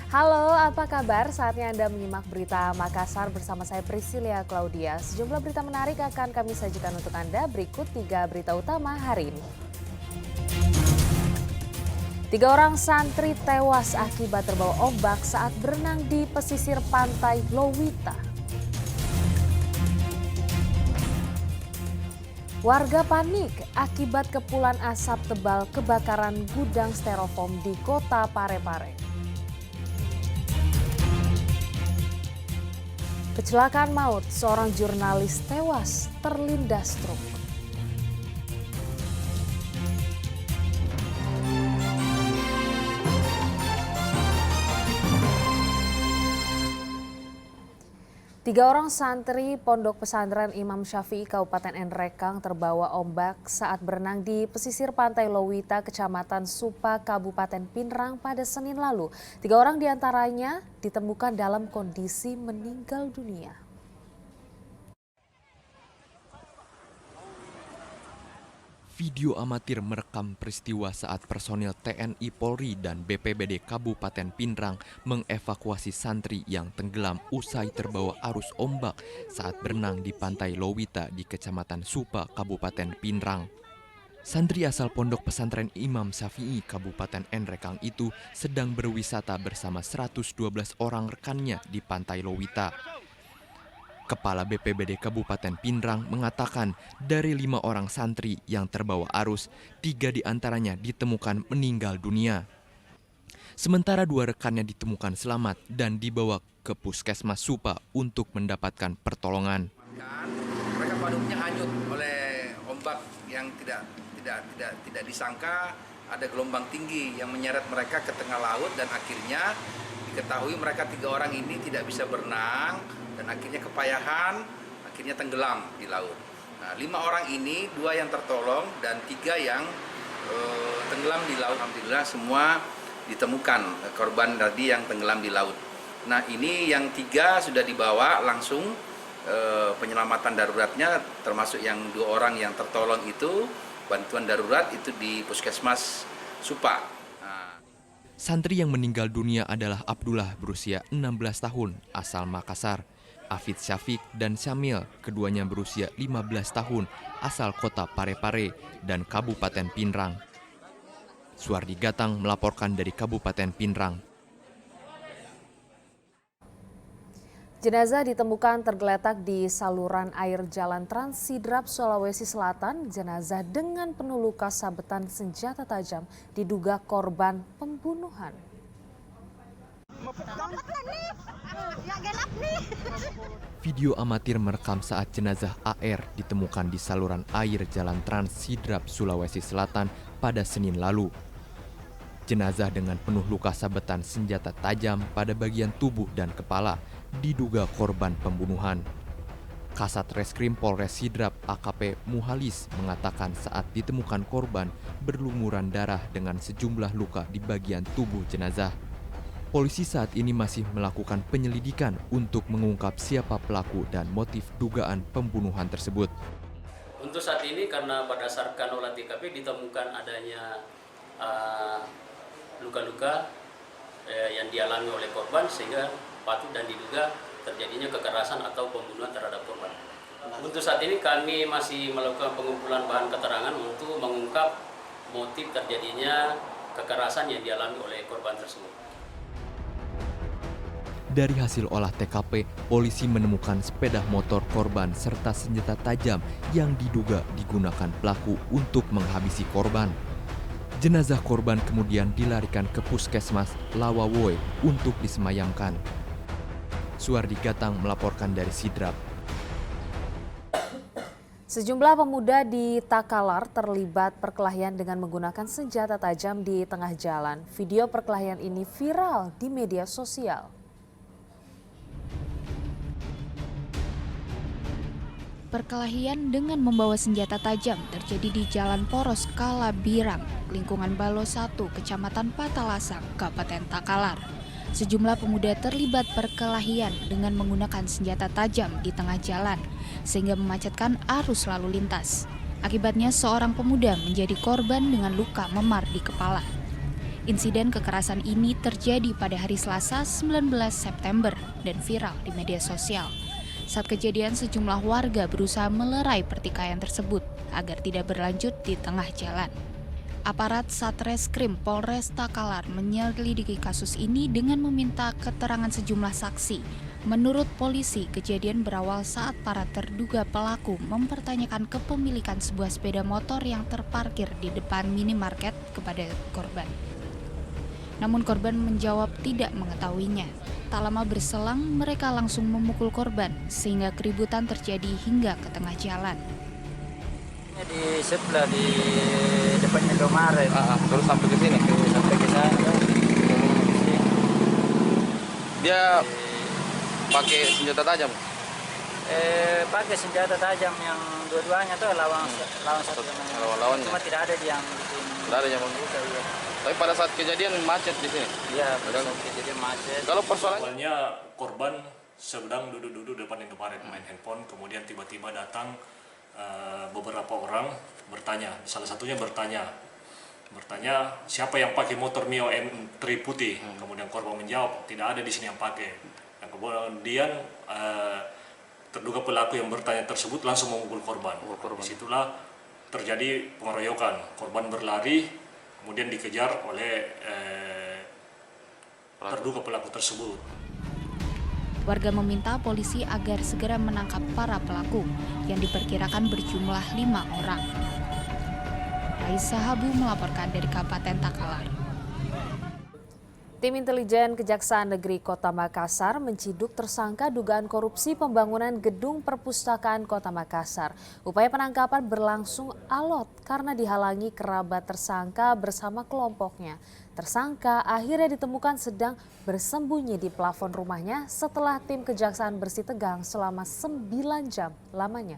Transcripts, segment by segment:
Halo, apa kabar? Saatnya Anda menyimak berita Makassar bersama saya Priscilia Claudia. Sejumlah berita menarik akan kami sajikan untuk Anda. Berikut 3 berita utama hari ini. 3 orang santri tewas akibat terbawa ombak saat berenang di pesisir pantai Lowita. Warga panik akibat kepulan asap tebal kebakaran gudang styrofoam di kota Parepare. Kecelakaan maut, seorang jurnalis tewas terlindas truk. Tiga orang santri Pondok Pesantren Imam Syafi'i Kabupaten Nrekang terbawa ombak saat berenang di pesisir pantai Lowita, Kecamatan Supa, Kabupaten Pinrang pada Senin lalu. 3 orang diantaranya ditemukan dalam kondisi meninggal dunia. Video amatir merekam peristiwa saat personil TNI Polri dan BPBD Kabupaten Pinrang mengevakuasi santri yang tenggelam usai terbawa arus ombak saat berenang di pantai Lowita di Kecamatan Supa, Kabupaten Pinrang. Santri asal Pondok Pesantren Imam Syafi'i Kabupaten Nrekang itu sedang berwisata bersama 112 orang rekannya di pantai Lowita. Kepala BPBD Kabupaten Pinrang mengatakan dari 5 orang santri yang terbawa arus, 3 diantaranya ditemukan meninggal dunia. Sementara 2 rekannya ditemukan selamat dan dibawa ke Puskesmas Supa untuk mendapatkan pertolongan. Mereka pada hanyut oleh ombak yang tidak disangka, ada gelombang tinggi yang menyeret mereka ke tengah laut dan akhirnya diketahui mereka 3 orang ini tidak bisa berenang. Dan akhirnya kepayahan, akhirnya tenggelam di laut. Nah, 5 orang ini, 2 yang tertolong dan 3 yang tenggelam di laut. Alhamdulillah semua ditemukan korban tadi yang tenggelam di laut. Nah, ini yang 3 sudah dibawa langsung penyelamatan daruratnya, termasuk yang 2 orang yang tertolong itu, bantuan darurat itu di Puskesmas Supa. Santri yang meninggal dunia adalah Abdullah berusia 16 tahun asal Makassar. Afid Syafiq dan Syamil, keduanya berusia 15 tahun, asal kota Parepare dan Kabupaten Pinrang. Suardi Gatang melaporkan dari Kabupaten Pinrang. Jenazah ditemukan tergeletak di saluran air Jalan Trans Sidrap, Sulawesi Selatan. Jenazah dengan penuh luka sabetan senjata tajam diduga korban pembunuhan. Video amatir merekam saat jenazah AR ditemukan di saluran air Jalan Trans Sidrap, Sulawesi Selatan pada Senin lalu. Jenazah dengan penuh luka sabetan senjata tajam pada bagian tubuh dan kepala diduga korban pembunuhan. Kasat Reskrim Polres Sidrap AKP Muhalis mengatakan saat ditemukan korban berlumuran darah dengan sejumlah luka di bagian tubuh jenazah. Polisi saat ini masih melakukan penyelidikan untuk mengungkap siapa pelaku dan motif dugaan pembunuhan tersebut. Untuk saat ini karena berdasarkan olah TKP ditemukan adanya luka-luka yang dialami oleh korban sehingga patut dan diduga terjadinya kekerasan atau pembunuhan terhadap korban. Untuk saat ini kami masih melakukan pengumpulan bahan keterangan untuk mengungkap motif terjadinya kekerasan yang dialami oleh korban tersebut. Dari hasil olah TKP, polisi menemukan sepeda motor korban serta senjata tajam yang diduga digunakan pelaku untuk menghabisi korban. Jenazah korban kemudian dilarikan ke Puskesmas Lawawoe untuk disemayamkan. Suardi Gatang melaporkan dari Sidrap. Sejumlah pemuda di Takalar terlibat perkelahian dengan menggunakan senjata tajam di tengah jalan. Video perkelahian ini viral di media sosial. Perkelahian dengan membawa senjata tajam terjadi di Jalan Poros Kalabirang, lingkungan Balo 1, Kecamatan Patalasang, Kabupaten Takalar. Sejumlah pemuda terlibat perkelahian dengan menggunakan senjata tajam di tengah jalan, sehingga memacetkan arus lalu lintas. Akibatnya seorang pemuda menjadi korban dengan luka memar di kepala. Insiden kekerasan ini terjadi pada hari Selasa 19 September dan viral di media sosial. Saat kejadian, sejumlah warga berusaha melerai pertikaian tersebut agar tidak berlanjut di tengah jalan. Aparat Satreskrim Polres Takalar menyelidiki kasus ini dengan meminta keterangan sejumlah saksi. Menurut polisi, kejadian berawal saat para terduga pelaku mempertanyakan kepemilikan sebuah sepeda motor yang terparkir di depan minimarket kepada korban. Namun korban menjawab tidak mengetahuinya. Tak lama berselang, mereka langsung memukul korban sehingga keributan terjadi hingga ke tengah jalan. Di sebelah di depan Indomaret. Terus sampai ke sini. Sampai ke sana. Dia pakai senjata tajam. Pakai senjata tajam yang dua-duanya tuh lawan satu sama yang Lawan-lawannya. Cuma tidak ada yang bikin. Tidak ada yang membuka. Iya. Tapi pada saat kejadian macet di sini. Iya, pada saat kejadian macet. Kalau persoalan Awalnya korban sedang duduk-duduk depan Indomaret main handphone, kemudian tiba-tiba datang beberapa orang bertanya, salah satunya bertanya siapa yang pakai motor Mio M3 putih. Kemudian korban menjawab tidak ada di sini yang pakai. Dan kemudian terduga pelaku yang bertanya tersebut langsung memukul korban. Disitulah terjadi pengeroyokan. Korban berlari, kemudian dikejar oleh terduga pelaku tersebut. Warga meminta polisi agar segera menangkap para pelaku yang diperkirakan berjumlah 5 orang. Raisa Habu melaporkan dari Kabupaten Takalar. Tim intelijen Kejaksaan Negeri Kota Makassar menciduk tersangka dugaan korupsi pembangunan gedung perpustakaan Kota Makassar. Upaya penangkapan berlangsung alot karena dihalangi kerabat tersangka bersama kelompoknya. Tersangka akhirnya ditemukan sedang bersembunyi di plafon rumahnya setelah tim Kejaksaan bersih tegang selama 9 jam lamanya.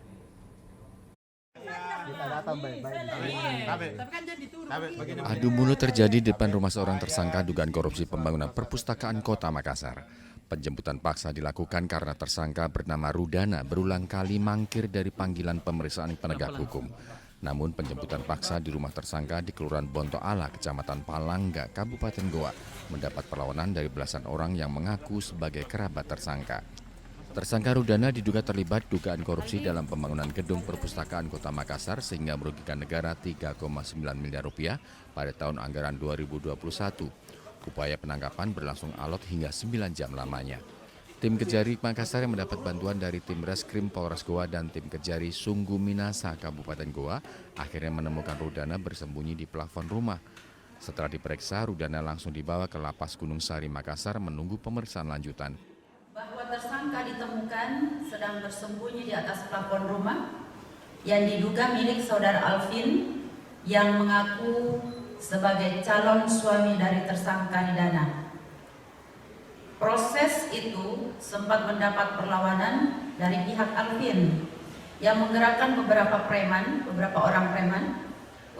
Adu mulut terjadi di depan rumah seorang tersangka dugaan korupsi pembangunan perpustakaan Kota Makassar. Penjemputan paksa dilakukan karena tersangka bernama Rudana berulang kali mangkir dari panggilan pemeriksaan penegak hukum. Namun penjemputan paksa di rumah tersangka di Kelurahan Bonto Ala, Kecamatan Palangga, Kabupaten Goa mendapat perlawanan dari belasan orang yang mengaku sebagai kerabat tersangka. Tersangka Rudana diduga terlibat dugaan korupsi dalam pembangunan gedung perpustakaan Kota Makassar sehingga merugikan negara 3,9 miliar rupiah pada tahun anggaran 2021. Upaya penangkapan berlangsung alot hingga 9 jam lamanya. Tim Kejari Makassar yang mendapat bantuan dari tim Reskrim Polres Goa dan tim Kejari Sunggu Minasa Kabupaten Goa akhirnya menemukan Rudana bersembunyi di plafon rumah. Setelah diperiksa, Rudana langsung dibawa ke Lapas Gunung Sari Makassar menunggu pemeriksaan lanjutan. Bahwa tersangka ditemukan sedang bersembunyi di atas plafon rumah yang diduga milik saudara Alvin yang mengaku sebagai calon suami dari tersangka Nidana. Proses itu sempat mendapat perlawanan dari pihak Alvin yang menggerakkan beberapa orang preman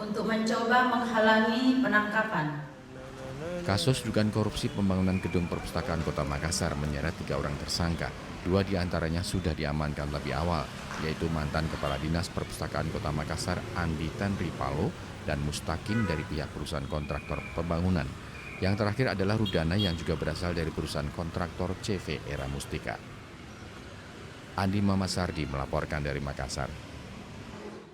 untuk mencoba menghalangi penangkapan. Kasus dugaan korupsi pembangunan gedung perpustakaan Kota Makassar menyeret 3 orang tersangka. 2 diantaranya sudah diamankan lebih awal, yaitu mantan Kepala Dinas Perpustakaan Kota Makassar Andi Tanri Palo dan Mustaqim dari pihak perusahaan kontraktor pembangunan. Yang terakhir adalah Rudana yang juga berasal dari perusahaan kontraktor CV Era Mustika. Andi Mamasardi melaporkan dari Makassar.